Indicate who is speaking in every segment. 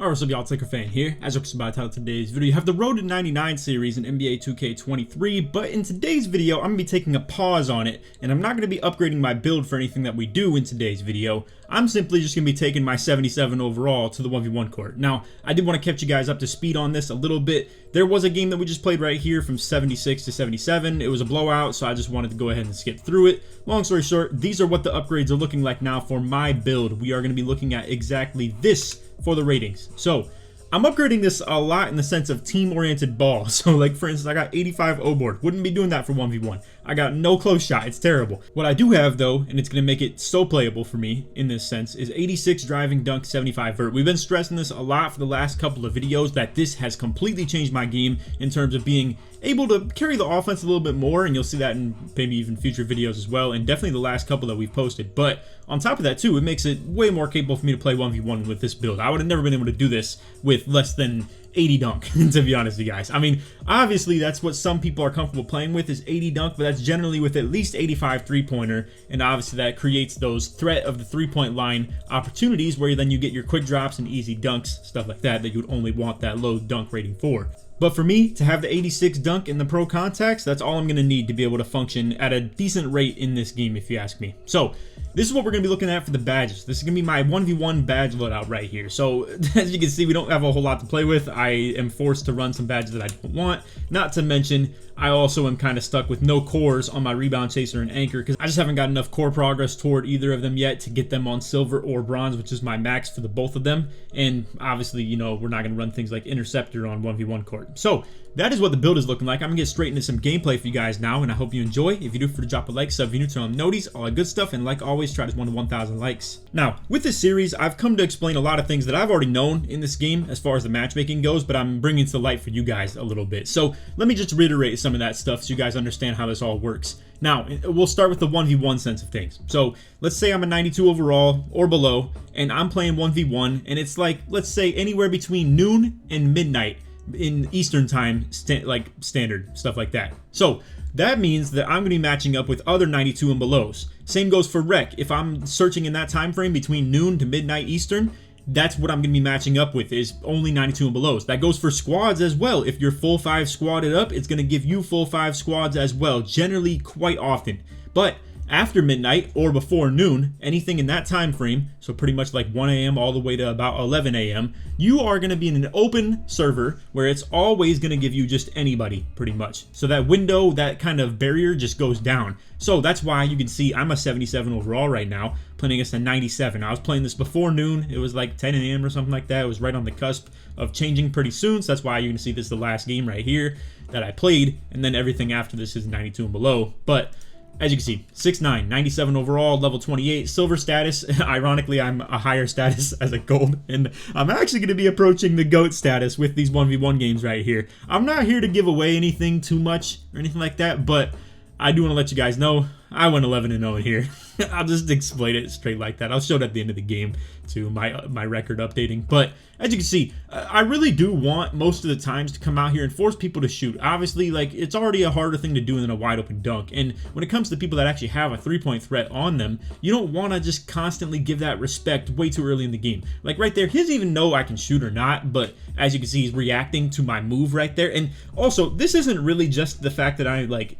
Speaker 1: Alright, what's up y'all, it's LakerFan here. As you're about to title today's video, you have the Road to 99 series in NBA 2K23, but in today's video, I'm going to be taking a pause on it, and I'm not going to be upgrading my build for anything that we do in today's video. I'm simply just going to be taking my 77 overall to the 1v1 court. Now, I did want to catch you guys up to speed on this a little bit. There was a game that we just played right here from 76 to 77. It was a blowout, so I just wanted to go ahead and skip through it. Long story short, these are what the upgrades are looking like now for my build. We are going to be looking at exactly this for the ratings. So I'm upgrading this a lot in the sense of team-oriented ball. So like for instance, I got 85 O-board. Wouldn't be doing that for 1v1. I got no close shot. It's terrible. What I do have though, and it's going to make it so playable for me in this sense, is 86 driving dunk, 75 vert. We've been stressing this a lot for the last couple of videos that this has completely changed my game in terms of being able to carry the offense a little bit more, and you'll see that in maybe even future videos as well, and definitely the last couple that we've posted. But on top of that too, it makes it way more capable for me to play 1v1 with this build. I would have never been able to do this with less than 80 dunk, to be honest with you guys. I mean, obviously that's what some people are comfortable playing with, is 80 dunk, but that's generally with at least 85 three-pointer, and obviously that creates those threat of the three-point line opportunities where then you get your quick drops and easy dunks, stuff like that you would only want that low dunk rating for. But for me, to have the 86 dunk in the pro contacts, that's all I'm going to need to be able to function at a decent rate in this game, if you ask me. So this is what we're going to be looking at for the badges. This is going to be my 1v1 badge loadout right here. So as you can see, we don't have a whole lot to play with. I am forced to run some badges that I don't want. Not to mention, I also am kind of stuck with no cores on my rebound chaser and anchor because I just haven't got enough core progress toward either of them yet to get them on silver or bronze, which is my max for the both of them. And obviously, you know, we're not going to run things like interceptor on 1v1 court. So that is what the build is looking like. I'm going to get straight into some gameplay for you guys now, and I hope you enjoy. If you do, for to drop a like, sub if you're new, turn on noties, all that good stuff, and like always, try to 1 to 1,000 likes. Now, with this series, I've come to explain a lot of things that I've already known in this game as far as the matchmaking goes, but I'm bringing it to light for you guys a little bit. So let me just reiterate some of that stuff so you guys understand how this all works. Now, we'll start with the 1v1 sense of things. So let's say I'm a 92 overall or below, and I'm playing 1v1, and it's like, let's say anywhere between noon and midnight in Eastern time, standard, stuff like that. So that means that I'm going to be matching up with other 92 and belows. Same goes for rec. If I'm searching in that time frame between noon to midnight Eastern, that's what I'm going to be matching up with, is only 92 and belows. That goes for squads as well. If you're full 5 squadded up, it's going to give you full 5 squads as well, generally quite often. But after midnight or before noon, anything in that time frame, so pretty much like 1 a.m. all the way to about 11 a.m., you are going to be in an open server where it's always going to give you just anybody, pretty much. So that window, that kind of barrier just goes down. So that's why you can see I'm a 77 overall right now, playing against a 97. I was playing this before noon. It was like 10 a.m. or something like that. It was right on the cusp of changing pretty soon. So that's why you can see this is the last game right here that I played. And then everything after this is 92 and below. But as you can see, 6'9", 97 overall, level 28, silver status. Ironically, I'm a higher status as a gold, and I'm actually going to be approaching the GOAT status with these 1v1 games right here. I'm not here to give away anything too much or anything like that, but I do want to let you guys know I went 11-0 here. I'll just explain it straight like that. I'll show it at the end of the game to my record updating. But as you can see, I really do want most of the times to come out here and force people to shoot. Obviously, like, it's already a harder thing to do than a wide open dunk. And when it comes to people that actually have a three-point threat on them, you don't want to just constantly give that respect way too early in the game. Like right there, he doesn't even know I can shoot or not, but as you can see, he's reacting to my move right there. And also, this isn't really just the fact that I like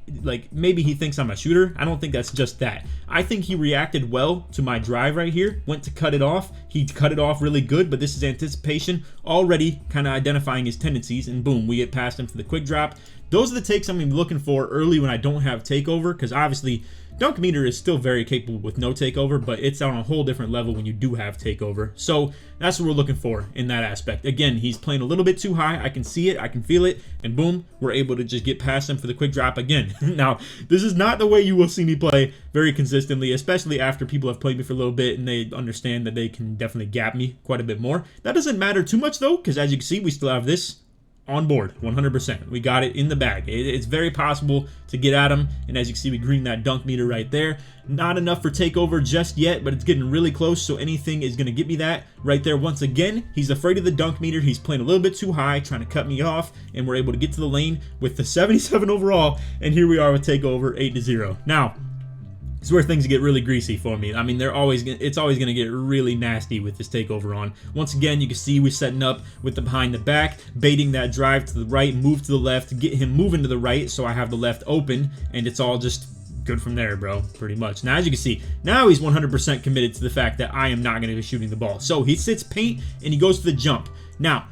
Speaker 1: maybe he thinks I'm a shooter. I don't think that's just that. I think he reacted well to my drive right here, went to cut it off. He cut it off really good, but this is anticipation, already kind of identifying his tendencies, and boom, we get past him for the quick drop. Those are the takes I'm looking for early when I don't have takeover, because obviously dunk meter is still very capable with no takeover, but it's on a whole different level when you do have takeover. So that's what we're looking for in that aspect. Again, he's playing a little bit too high. I can see it, I can feel it, and boom, we're able to just get past him for the quick drop again. Now, this is not the way you will see me play very consistently, especially after people have played me for a little bit and they understand that they can definitely gap me quite a bit more. That doesn't matter too much though, because as you can see, we still have this on board 100%. We got it in the bag. It's very possible to get at him, and as you can see, we green that dunk meter right there. Not enough for takeover just yet, but it's getting really close, so anything is going to get me that right there. Once again, he's afraid of the dunk meter. He's playing a little bit too high, trying to cut me off, and we're able to get to the lane with the 77 overall, and here we are with takeover 8-0. Now, is where things get really greasy for me. I mean, it's always gonna get really nasty with this takeover on. Once again, you can see we're setting up with the behind the back, baiting that drive to the right, move to the left, get him moving to the right, so I have the left open, and it's all just good from there, bro, pretty much. Now, as you can see, now he's 100% committed to the fact that I am not going to be shooting the ball. So he sits paint and he goes to the jump. Now,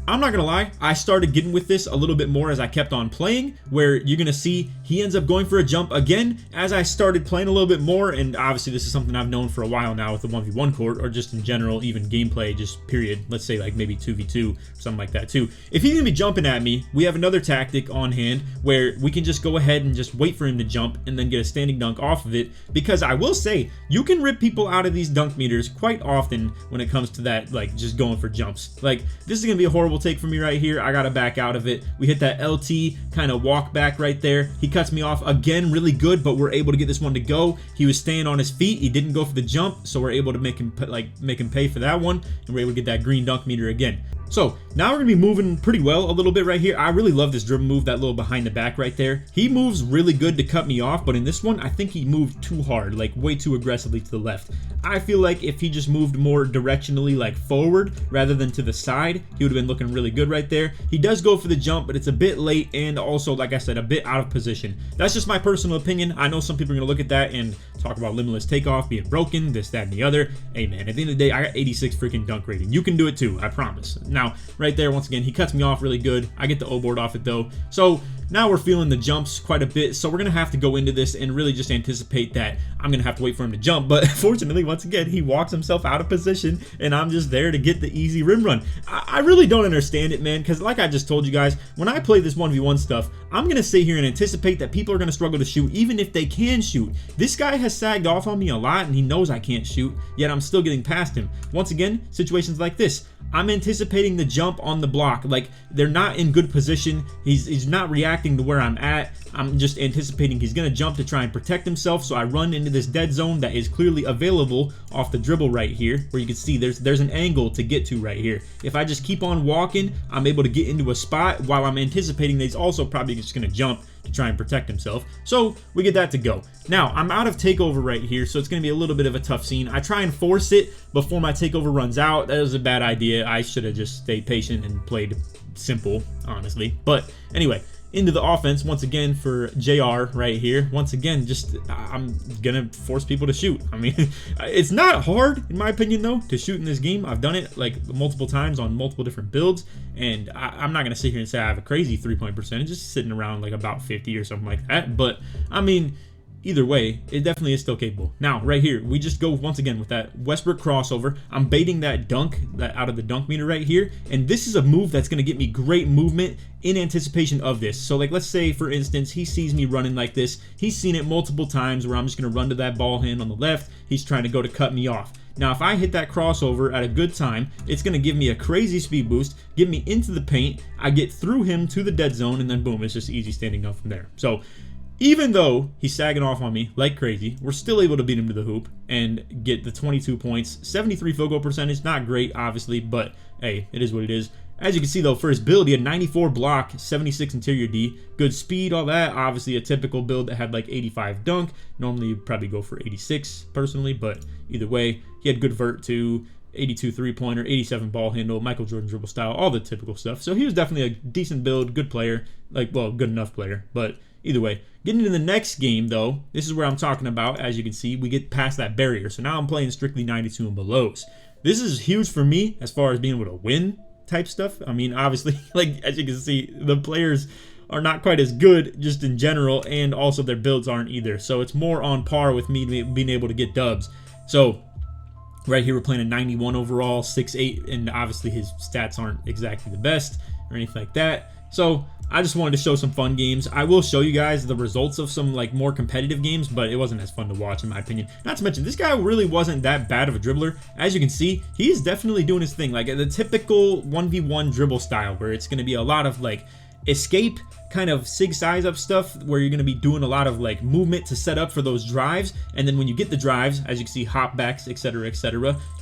Speaker 1: I'm not gonna lie, I started getting with this a little bit more as I kept on playing, where you're gonna see he ends up going for a jump again as I started playing a little bit more. And obviously this is something I've known for a while now with the 1v1 court, or just in general, even gameplay, just period. Let's say like maybe 2v2, something like that too. If he's gonna be jumping at me, we have another tactic on hand where we can just go ahead and just wait for him to jump and then get a standing dunk off of it. Because I will say, you can rip people out of these dunk meters quite often when it comes to that, like just going for jumps. Like, this is gonna be a horrible take for me right here. I gotta back out of it. We hit that LT kind of walk back right there. He cuts me off again, really good, but we're able to get this one to go. He was staying on his feet. He didn't go for the jump, so we're able to make him pay for that one, and we're able to get that green dunk meter again. So now we're gonna be moving pretty well a little bit right here. I really love this dribble move, that little behind the back right there. He moves really good to cut me off, but in this one, I think he moved too hard, like way too aggressively to the left. I feel like if he just moved more directionally, like forward rather than to the side, he would have been looking really good right there. He does go for the jump, but it's a bit late and also, like I said, a bit out of position. That's just my personal opinion. I know some people are gonna look at that and talk about limitless takeoff being broken, this, that, and the other. Hey man, at the end of the day, I got 86 freaking dunk rating. You can do it too, I promise. Now, right there, once again, he cuts me off really good. I get the O-board off it though. So now we're feeling the jumps quite a bit. So we're gonna have to go into this and really just anticipate that I'm gonna have to wait for him to jump. But fortunately, once again, he walks himself out of position and I'm just there to get the easy rim run. I really don't understand it, man, because like I just told you guys, when I play this 1v1 stuff, I'm gonna sit here and anticipate that people are gonna struggle to shoot even if they can shoot. This guy has sagged off on me a lot and he knows I can't shoot, yet I'm still getting past him. Once again, situations like this, I'm anticipating the jump on the block. Like, they're not in good position. He's not reacting to where I'm at. I'm just anticipating he's gonna jump to try and protect himself, so I run into this dead zone that is clearly available off the dribble right here, where you can see there's an angle to get to right here. If I just keep on walking, I'm able to get into a spot while I'm anticipating that he's also probably just gonna jump to try and protect himself. So we get that to go. Now I'm out of takeover right here, so it's gonna be a little bit of a tough scene. I try and force it before my takeover runs out. That was a bad idea. I should have just stayed patient and played simple, honestly. But anyway, into the offense once again for JR right here. Once again, just I'm gonna force people to shoot. I mean, it's not hard in my opinion though to shoot in this game. I've done it like multiple times on multiple different builds, and I'm not gonna sit here and say I have a crazy 3-point percentage, just sitting around like about 50 or something like that. But I mean, either way, it definitely is still capable. Now, right here, we just go once again with that Westbrook crossover. I'm baiting that dunk out of the dunk meter right here, and this is a move that's going to get me great movement in anticipation of this. So, like, let's say, for instance, he sees me running like this. He's seen it multiple times where I'm just going to run to that ball hand on the left. He's trying to go to cut me off. Now, if I hit that crossover at a good time, it's going to give me a crazy speed boost, get me into the paint. I get through him to the dead zone, and then boom, it's just easy standing up from there. So, even though he's sagging off on me like crazy, we're still able to beat him to the hoop and get the 22 points. 73 field goal percentage, not great, obviously, but hey, it is what it is. As you can see, though, for his build, he had 94 block, 76 interior D, good speed, all that. Obviously, a typical build that had like 85 dunk. Normally, you'd probably go for 86, personally, but either way, he had good vert, too. 82 three-pointer, 87 ball handle, Michael Jordan dribble style, all the typical stuff. So he was definitely a decent build, good player, like, well, good enough player, but either way. Getting into the next game, though, this is where I'm talking about. As you can see, we get past that barrier. So now I'm playing strictly 92 and belows. This is huge for me as far as being able to win type stuff. I mean, obviously, like, as you can see, the players are not quite as good just in general, and also their builds aren't either. So it's more on par with me being able to get dubs. So right here, we're playing a 91 overall, 6'8", and obviously his stats aren't exactly the best or anything like that. So I just wanted to show some fun games. I will show you guys the results of some like more competitive games, but it wasn't as fun to watch in my opinion. Not to mention, this guy really wasn't that bad of a dribbler. As you can see, he is definitely doing his thing. Like the typical 1v1 dribble style where it's going to be a lot of like escape, kind of sig size up stuff where you're going to be doing a lot of like movement to set up for those drives, and then when you get the drives, as you can see, hop backs, etc.,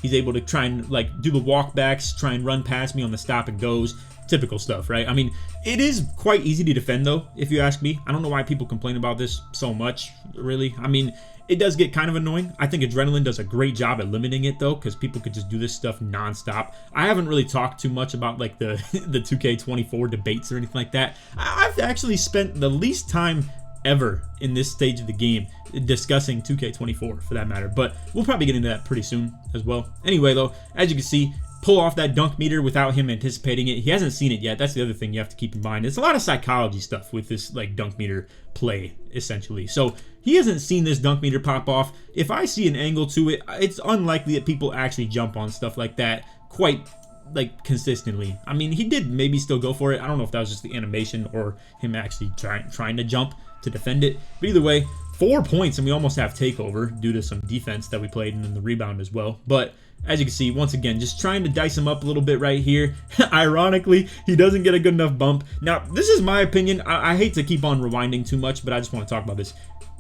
Speaker 1: he's able to try and like do the walk backs, try and run past me on the stop and goes. Typical stuff, right? I mean, it is quite easy to defend though, if you ask me. I don't know why people complain about this so much, really. I mean, It does get kind of annoying. I think Adrenaline does a great job at limiting it though, because people could just do this stuff nonstop. I haven't really talked too much about like the the 2K24 debates or anything like that. I've actually spent the least time ever in this stage of the game discussing 2K24 for that matter, but we'll probably get into that pretty soon as well. Anyway though, as you can see, pull off that dunk meter without him anticipating it. He hasn't seen it yet. That's the other thing you have to keep in mind. It's a lot of psychology stuff with this like dunk meter play essentially. So he hasn't seen this dunk meter pop off. If I see an angle to it, it's unlikely that people actually jump on stuff like that quite like consistently. I mean, he did maybe still go for it. I don't know if that was just the animation or him actually trying to jump to defend it. But either way, 4 points and we almost have takeover due to some defense that we played and then the rebound as well. But as you can see, once again, just trying to dice him up a little bit right here. Ironically, he doesn't get a good enough bump. Now, this is my opinion. I hate to keep on rewinding too much, but I just want to talk about this.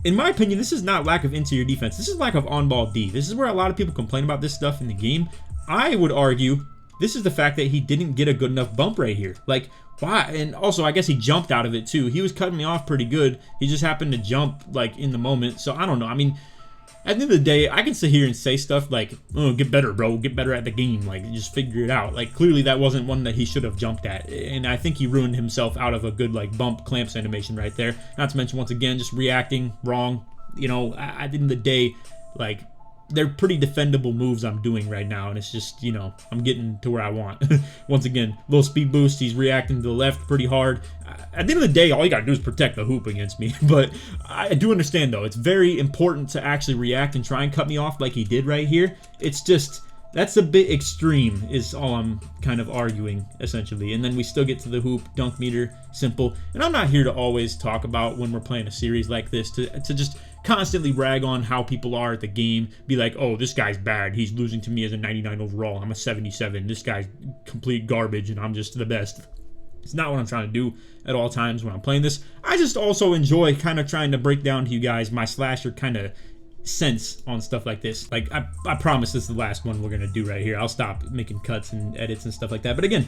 Speaker 1: In my opinion, this is not lack of interior defense. This is lack of on-ball D. This is where a lot of people complain about this stuff in the game. I would argue this is the fact that he didn't get a good enough bump right here. Like, why? And also, I guess he jumped out of it too. He was cutting me off pretty good. He just happened to jump like in the moment. So I don't know. I mean, at the end of the day, I can sit here and say stuff like, oh, get better, bro. Get better at the game. Like, just figure it out. Like, clearly that wasn't one that he should have jumped at. And I think he ruined himself out of a good, like, bump clamps animation right there. Not to mention, once again, just reacting wrong. You know, at the end of the day, like, they're pretty defendable moves I'm doing right now, and it's just, you know, I'm getting to where I want. Once again, little speed boost, he's reacting to the left pretty hard. At the end of the day, all you gotta do is protect the hoop against me, but I do understand, though, it's very important to actually react and try and cut me off like he did right here. It's just, that's a bit extreme is all I'm kind of arguing, essentially. And then we still get to the hoop, dunk meter, simple. And I'm not here to always talk about when we're playing a series like this, to just constantly rag on how people are at the game, be like, oh, this guy's bad, he's losing to me as a 99 overall, I'm a 77, this guy's complete garbage and I'm just the best. It's not what I'm trying to do at all times when I'm playing this. I just also enjoy kind of trying to break down to you guys my slasher kind of sense on stuff like this. Like, I promise this is the last one we're gonna do right here. I'll stop making cuts and edits and stuff like that. But again,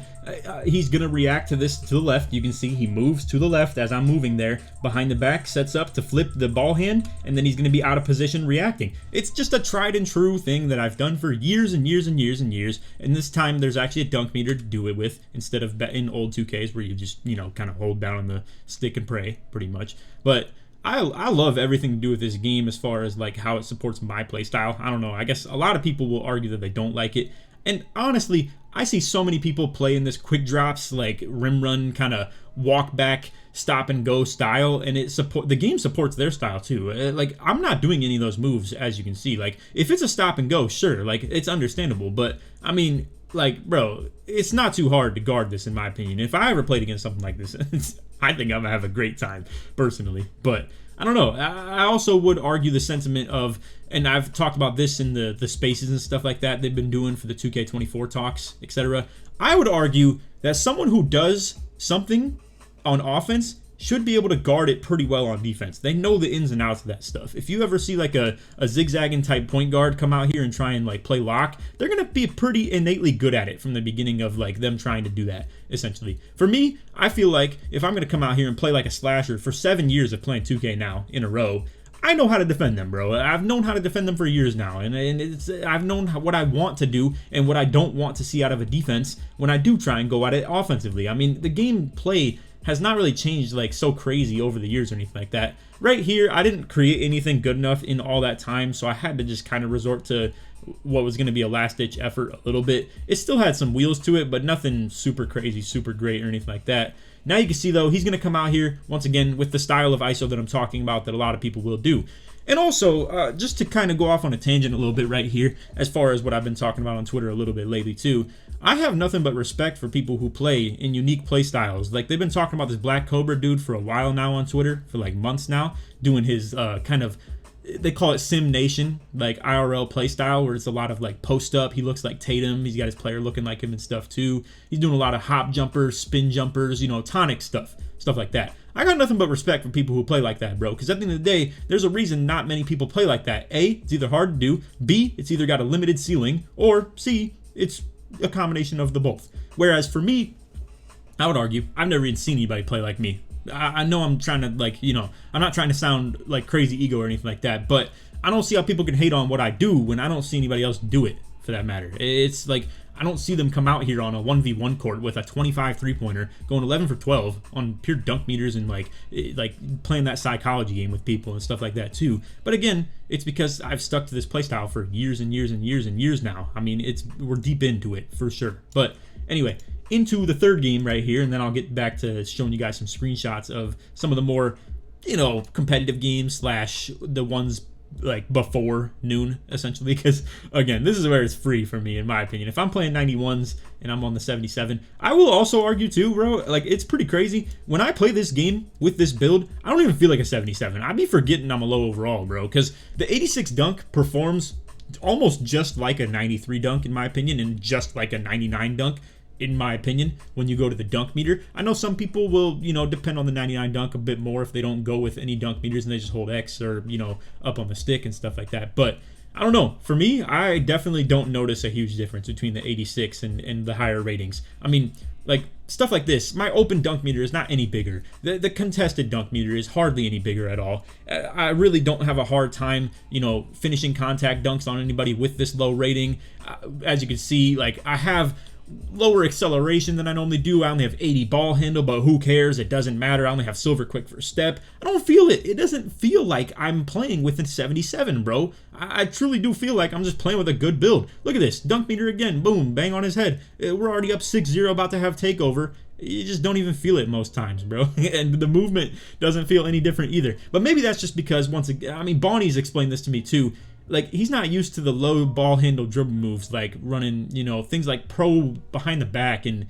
Speaker 1: he's gonna react to this to the left. You can see he moves to the left as I'm moving there. Behind the back, sets up to flip the ball hand, and then he's gonna be out of position reacting. It's just a tried and true thing that I've done for years and years and years and years. And this time there's actually a dunk meter to do it with, instead of in old 2Ks where you just, you know, kind of hold down on the stick and pray pretty much. But I love everything to do with this game as far as like how it supports my playstyle. I don't know. I guess a lot of people will argue that they don't like it. And honestly, I see so many people play in this quick drops, like rim run, kind of walk back, stop and go style, and the game supports their style too. Like, I'm not doing any of those moves, as you can see. Like, if it's a stop and go, sure, like, it's understandable. But I mean, like, bro, it's not too hard to guard this, in my opinion. If I ever played against something like this, I think I'm gonna have a great time, personally. But I don't know. I also would argue the sentiment of, and I've talked about this in the spaces and stuff like that they've been doing for the 2K24 talks, etc. I would argue that someone who does something on offense should be able to guard it pretty well on defense. They know the ins and outs of that stuff. If you ever see like a zigzagging type point guard come out here and try and like play lock, they're gonna be pretty innately good at it from the beginning of like them trying to do that, essentially. For me, I feel like if I'm gonna come out here and play like a slasher for 7 years of playing 2K now in a row, I know how to defend them, bro. I've known how to defend them for years now, and I've known what I want to do and what I don't want to see out of a defense when I do try and go at it offensively. I mean, the gameplay has not really changed like so crazy over the years or anything like that. Right here, I didn't create anything good enough in all that time, so I had to just kind of resort to what was going to be a last-ditch effort a little bit. It still had some wheels to it, but nothing super crazy, super great or anything like that. Now you can see, though, he's going to come out here, once again, with the style of ISO that I'm talking about that a lot of people will do. And also, just to kind of go off on a tangent a little bit right here, as far as what I've been talking about on Twitter a little bit lately, too, I have nothing but respect for people who play in unique play styles. Like, they've been talking about this Black Cobra dude for a while now on Twitter, for like months now, doing his kind of, they call it Sim Nation, like IRL play style, where it's a lot of like post up. He looks like Tatum. He's got his player looking like him and stuff too. He's doing a lot of hop jumpers, spin jumpers, you know, tonic stuff like that. I got nothing but respect for people who play like that, bro, because at the end of the day, there's a reason not many people play like that. A, it's either hard to do. B, it's either got a limited ceiling, or C, it's a combination of the both. Whereas for me, I would argue, I've never even seen anybody play like me. I know I'm trying to, like, you know, I'm not trying to sound like crazy ego or anything like that, but I don't see how people can hate on what I do when I don't see anybody else do it, for that matter. It's like, I don't see them come out here on a 1v1 court with a 25 3-pointer, going 11 for 12 on pure dunk meters, and like playing that psychology game with people and stuff like that too. But again, it's because I've stuck to this playstyle for years and years and years and years now. I mean, we're deep into it for sure. But anyway, into the third game right here, and then I'll get back to showing you guys some screenshots of some of the more, competitive games slash the ones like before noon, essentially, because again, this is where it's free for me, in my opinion. If I'm playing 91s and I'm on the 77, I will also argue too, bro, like, it's pretty crazy when I play this game with this build. I don't even feel like a 77. I'd be forgetting I'm a low overall, bro, because the 86 dunk performs almost just like a 93 dunk, in my opinion, and just like a 99 dunk, in my opinion, when you go to the dunk meter. I know some people will, depend on the 99 dunk a bit more if they don't go with any dunk meters and they just hold X or, up on the stick and stuff like that. But I don't know. For me, I definitely don't notice a huge difference between the 86 and the higher ratings. I mean, like, stuff like this, my open dunk meter is not any bigger. The contested dunk meter is hardly any bigger at all. I really don't have a hard time, finishing contact dunks on anybody with this low rating. As you can see, like, I have lower acceleration than I normally do. I only have 80 ball handle, but who cares? It doesn't matter. I only have silver quick first step. I don't feel it. It doesn't feel like I'm playing with a 77, bro. I truly do feel like I'm just playing with a good build. Look at this. Dunk meter again. Boom. Bang on his head. We're already up 6-0, about to have takeover. You just don't even feel it most times, bro. And the movement doesn't feel any different either. But maybe that's just because, once again, I mean, Bonnie's explained this to me too. Like, he's not used to the low ball handle dribble moves, like running, things like pro behind the back and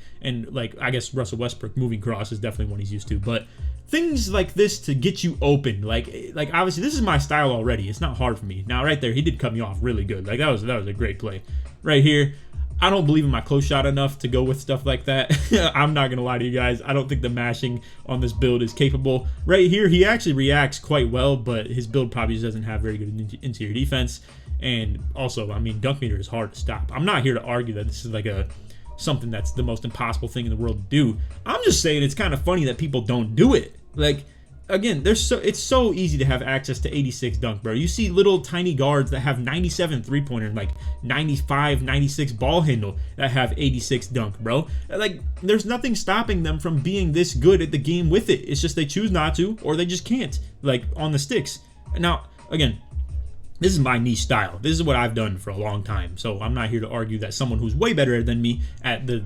Speaker 1: like, I guess Russell Westbrook moving cross is definitely one he's used to. But things like this to get you open, like obviously this is my style already. It's not hard for me. Now right there, he did cut me off really good. Like, that was a great play. Right here, I don't believe in my close shot enough to go with stuff like that. I'm not going to lie to you guys. I don't think the mashing on this build is capable. Right here, he actually reacts quite well, but his build probably just doesn't have very good interior defense. And also, I mean, dunk meter is hard to stop. I'm not here to argue that this is like something that's the most impossible thing in the world to do. I'm just saying it's kind of funny that people don't do it. Like, again, it's so easy to have access to 86 dunk, bro. You see little tiny guards that have 97 3-pointer and like 95, 96 ball handle that have 86 dunk, bro. Like, there's nothing stopping them from being this good at the game with it. It's just they choose not to, or they just can't, like, on the sticks. Now, again, this is my niche style. This is what I've done for a long time. So I'm not here to argue that someone who's way better than me at the,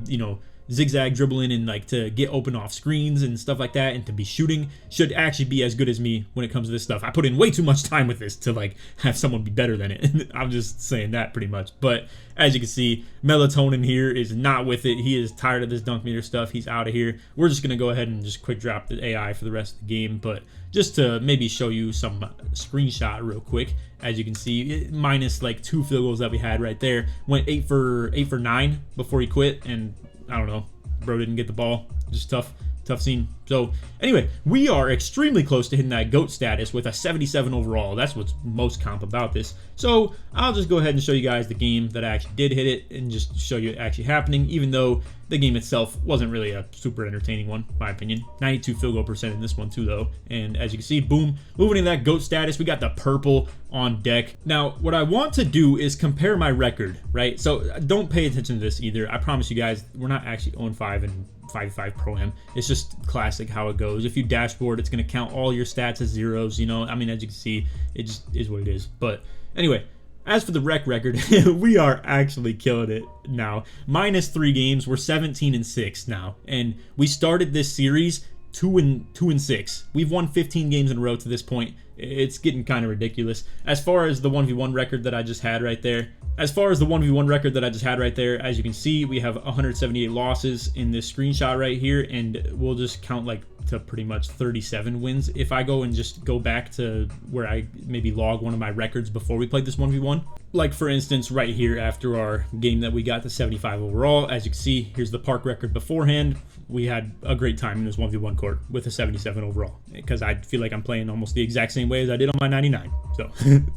Speaker 1: zigzag dribbling and like to get open off screens and stuff like that and to be shooting should actually be as good as me when it comes to this stuff. I put in way too much time with this to like have someone be better than it. I'm just saying that pretty much. But as you can see, Melatonin here is not with it. He is tired of this dunk meter stuff. He's out of here. We're just going to go ahead and just quick drop the AI for the rest of the game. But just to maybe show you some screenshot real quick, as you can see, minus like 2 field goals that we had right there. Went 8 for 9 before he quit, and I don't know, bro didn't get the ball. Just tough scene. So anyway, we are extremely close to hitting that GOAT status with a 77 overall. That's what's most comp about this. So I'll just go ahead and show you guys the game that I actually did hit it and just show you it actually happening, even though the game itself wasn't really a super entertaining one, in my opinion. 92 field goal percent in this one too, though. And as you can see, boom, moving into that GOAT status, we got the purple on deck. Now, what I want to do is compare my record, right? So don't pay attention to this either. I promise you guys, we're not actually 0-5 and 5-5 Pro-Am. It's just classic how it goes. If you dashboard, it's going to count all your stats as zeros, I mean, as you can see, it just is what it is. But anyway, as for the rec record, we are actually killing it now. Minus 3 games, we're 17-6 now. And we started this series 2-6. We've won 15 games in a row to this point. It's getting kind of ridiculous. As far as the 1v1 record that I just had right there, as you can see, we have 178 losses in this screenshot right here, and we'll just count like to pretty much 37 wins. If I go and just go back to where I maybe log one of my records before we played this 1v1, like for instance right here after our game that we got to 75 overall, as you can see, here's the park record beforehand. We had a great time in this 1v1 court with a 77 overall, because I feel like I'm playing almost the exact same way as I did on my 99. So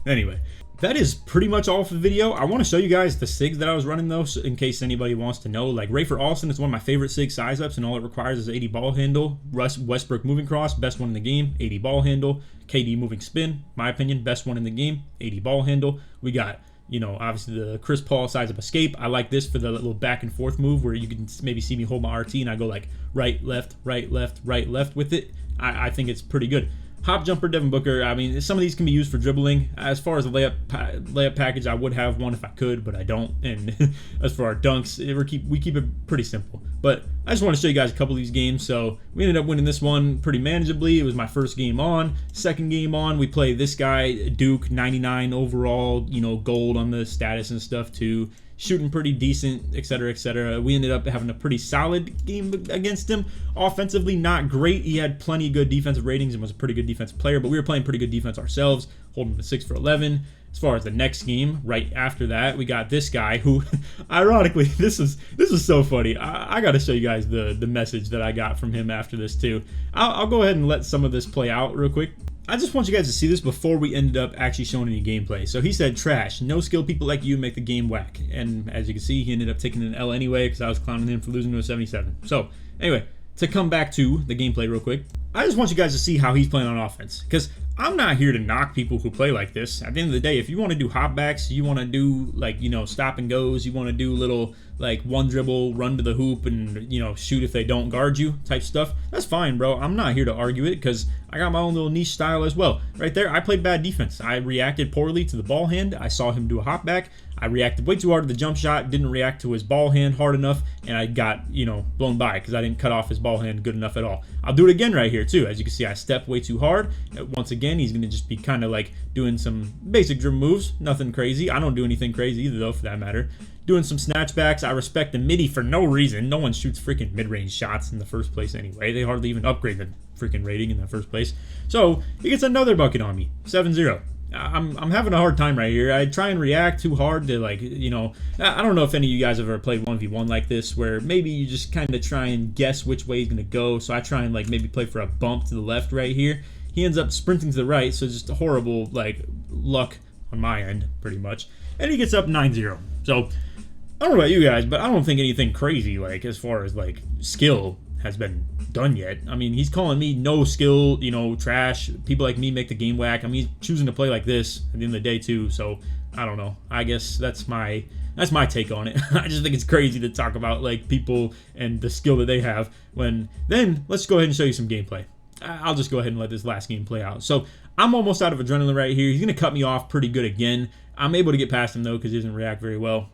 Speaker 1: anyway, that is pretty much all for the video. I want to show you guys the SIGs that I was running though, so in case anybody wants to know. Like Rafer Alston is one of my favorite SIG size ups, and all it requires is 80 ball handle. Westbrook moving cross, best one in the game, 80 ball handle. KD moving spin, my opinion, best one in the game, 80 ball handle. We got, you know, obviously the Chris Paul size up escape. I like this for the little back and forth move where you can maybe see me hold my RT and I go like right, left, right, left, right, left with it. I think it's pretty good. Hop jumper, Devin Booker. I mean, some of these can be used for dribbling. As far as the layup package, I would have one if I could, but I don't. And as for our dunks, we keep it pretty simple. But I just want to show you guys a couple of these games. So we ended up winning this one pretty manageably. It was my first game on. Second game on, we play this guy, Duke, 99 overall, you know, gold on the status and stuff too. Shooting pretty decent, etc., etc. We ended up having a pretty solid game against him. Offensively, not great. He had plenty of good defensive ratings and was a pretty good defensive player, but we were playing pretty good defense ourselves, holding the 6 for 11. As far as the next game, right after that, we got this guy who, ironically, this is so funny. I got to show you guys the message that I got from him after this too. I'll go ahead and let some of this play out real quick. I just want you guys to see this before we ended up actually showing any gameplay. So he said, trash, no skilled people like you make the game whack. And as you can see, he ended up taking an L anyway because I was clowning him for losing to a 77. So anyway, to come back to the gameplay real quick, I just want you guys to see how he's playing on offense. Because I'm not here to knock people who play like this. At the end of the day, if you want to do hopbacks, you want to do like, you know, stop and goes, you want to do little like one dribble, run to the hoop and, you know, shoot if they don't guard you type stuff, that's fine, bro. I'm not here to argue it because I got my own little niche style as well. Right there, I played bad defense. I reacted poorly to the ball hand. I saw him do a hopback. I reacted way too hard to the jump shot, didn't react to his ball hand hard enough, and I got, you know, blown by because I didn't cut off his ball hand good enough at all. I'll do it again right here too. As you can see, I stepped way too hard. Once again, he's going to just be kind of like doing some basic dribble moves, nothing crazy. I don't do anything crazy either though, for that matter. Doing some snatchbacks. I respect the midi for no reason. No one shoots freaking mid-range shots in the first place anyway. They hardly even upgrade the freaking rating in the first place. So he gets another bucket on me, 7-0. I'm having a hard time right here. I try and react too hard to, like, you know, I don't know if any of you guys have ever played 1v1 like this where maybe you just kind of try and guess which way he's going to go. So I try and like maybe play for a bump to the left right here. He ends up sprinting to the right, so just a horrible like luck on my end pretty much. And he gets up 9-0. So I don't know about you guys, but I don't think anything crazy like as far as like skill has been done yet. I mean, he's calling me no skill, you know, trash. People like me make the game whack. I mean, he's choosing to play like this at the end of the day too. So I don't know. I guess that's my take on it. I just think it's crazy to talk about like people and the skill that they have. When then let's go ahead and show you some gameplay. I'll just go ahead and let this last game play out. So I'm almost out of adrenaline right here. He's gonna cut me off pretty good again. I'm able to get past him though because he doesn't react very well.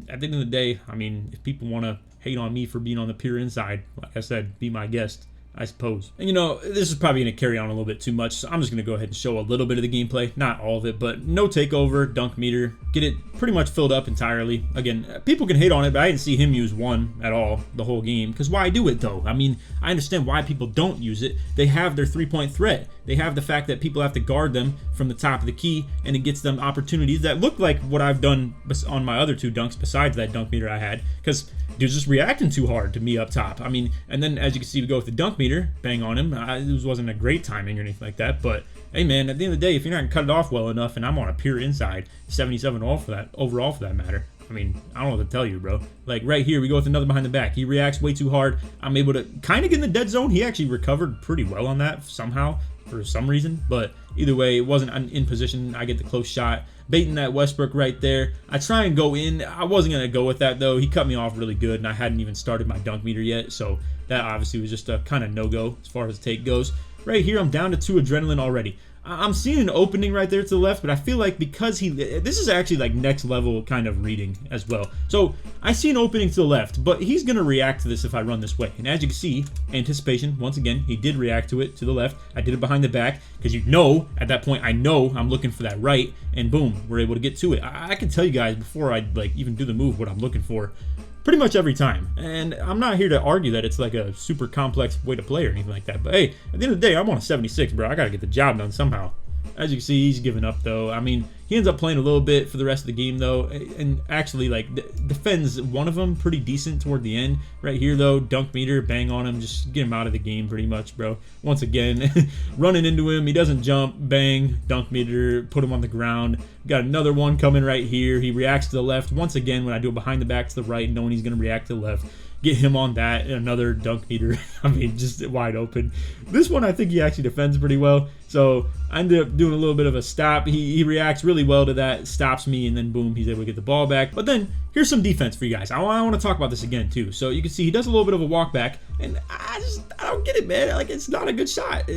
Speaker 1: At the end of the day, I mean, if people want to hate on me for being on the pure inside, like I said, be my guest, I suppose. And you know, this is probably going to carry on a little bit too much, so I'm just going to go ahead and show a little bit of the gameplay. Not all of it, but no takeover, dunk meter, get it pretty much filled up entirely. Again, people can hate on it, but I didn't see him use one at all the whole game, because why do it though? I mean, I understand why people don't use it. They have their three-point threat. They have the fact that people have to guard them from the top of the key, and it gets them opportunities that look like what I've done on my other two dunks besides that dunk meter I had, because dude's just reacting too hard to me up top. I mean, and then as you can see, we go with the dunk meter, bang on him. It wasn't a great timing or anything like that, but hey man, at the end of the day, if you're not gonna cut it off well enough, and I'm on a pure inside, 77 overall for that matter. I mean, I don't know what to tell you, bro. Like right here, we go with another behind the back. He reacts way too hard. I'm able to kind of get in the dead zone. He actually recovered pretty well on that somehow, for some reason. But either way, it wasn't in position. I get the close shot. Baiting that Westbrook right there. I try and go in. I wasn't going to go with that, though. He cut me off really good, and I hadn't even started my dunk meter yet. So that obviously was just a kind of no-go as far as the take goes. Right here, I'm down to 2 adrenaline already. I'm seeing an opening right there to the left, but I feel like because this is actually like next level kind of reading as well. So I see an opening to the left, but he's going to react to this if I run this way. And as you can see, anticipation, once again, he did react to it to the left. I did it behind the back because you know, at that point, I know I'm looking for that right, and boom, we're able to get to it. I can tell you guys before I like even do the move what I'm looking for pretty much every time. And I'm not here to argue that it's like a super complex way to play or anything like that. But hey, at the end of the day, I'm on a 76, bro. I got to get the job done somehow. as you can see, he's giving up though. I mean, he ends up playing a little bit for the rest of the game though, and actually like defends one of them pretty decent toward the end. Right here though, dunk meter, bang on him, just get him out of the game pretty much, bro. Once again, running into him, he doesn't jump, bang, dunk meter, put him on the ground. Got another one coming right here. He reacts to the left once again when I do it behind the back to the right, knowing he's gonna react to the left. Get him on that, and another dunk meter. I mean, just wide open. This one I think he actually defends pretty well, so I ended up doing a little bit of a stop. He reacts really well to that, stops me, and then boom, he's able to get the ball back. But then here's some defense for you guys. I want to talk about this again too. So you can see he does a little bit of a walk back, and I don't get it, man. Like, it's not a good shot.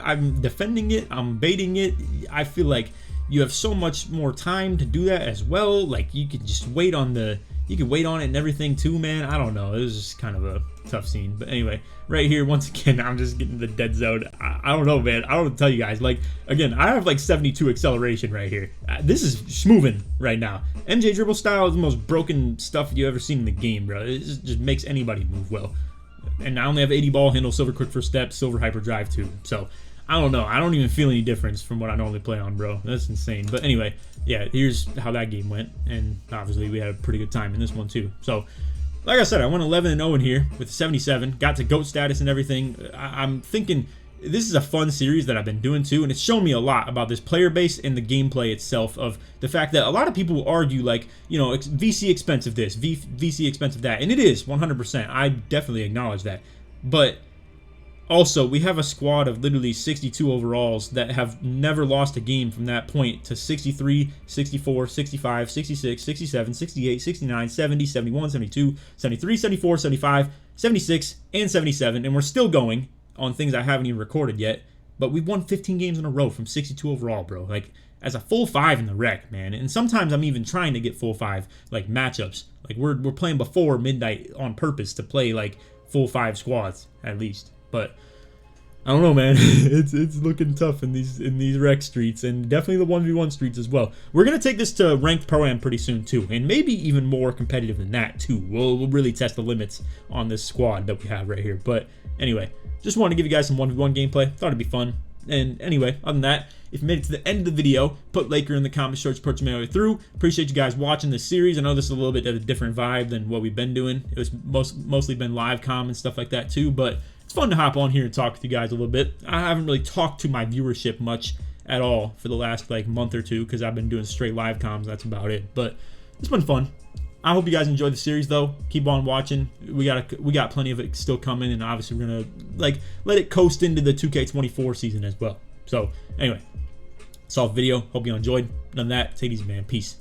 Speaker 1: I'm defending it, I'm baiting it. I feel like you have so much more time to do that as well. Like, you could just wait on you can wait on it and everything too, man. I don't know. It was just kind of a tough scene. But anyway, right here, once again, I'm just getting the dead zone. I don't know, man. I don't know what to tell you guys. Like, again, I have like 72 acceleration right here. This is schmoving right now. MJ dribble style is the most broken stuff you ever seen in the game, bro. It just makes anybody move well. And I only have 80 ball handle, silver quick first step, silver hyper drive too. So I don't know. I don't even feel any difference from what I normally play on, bro. That's insane. But anyway, yeah, here's how that game went. And obviously we had a pretty good time in this one too. So like I said, I went 11-0 in here with 77. Got to GOAT status and everything. I'm thinking this is a fun series that I've been doing too. And it's shown me a lot about this player base and the gameplay itself, of the fact that a lot of people will argue like, you know, VC expensive this, VC expensive that. And it is 100%. I definitely acknowledge that. But also, we have a squad of literally 62 overalls that have never lost a game from that point to 63, 64, 65, 66, 67, 68, 69, 70, 71, 72, 73, 74, 75, 76, and 77. And we're still going on things I haven't even recorded yet. But we've won 15 games in a row from 62 overall, bro. Like, as a full 5 in the rec, man. And sometimes I'm even trying to get full 5, like, matchups. Like, we're playing before midnight on purpose to play, like, full 5 squads, at least. But I don't know, man. it's looking tough in these rec streets, and definitely the 1v1 streets as well. We're gonna take this to ranked pro-am pretty soon too, and maybe even more competitive than that too. We'll really test the limits on this squad that we have right here. But anyway, just wanted to give you guys some 1v1 gameplay. Thought it'd be fun. And anyway, other than that, if you made it to the end of the video, put Laker in the comments, short support your way through. Appreciate you guys watching this series. I know this is a little bit of a different vibe than what we've been doing. It was mostly been live comm and stuff like that too, but it's fun to hop on here and talk with you guys a little bit. I haven't really talked to my viewership much at all for the last like month or two, because I've been doing straight live comms. That's about it. But it's been fun. I hope you guys enjoyed the series though. Keep on watching. We got plenty of it still coming, and obviously we're gonna like let it coast into the 2K24 season as well. So anyway, that's all the video. Hope you enjoyed. Other than that, take it easy, man. Peace.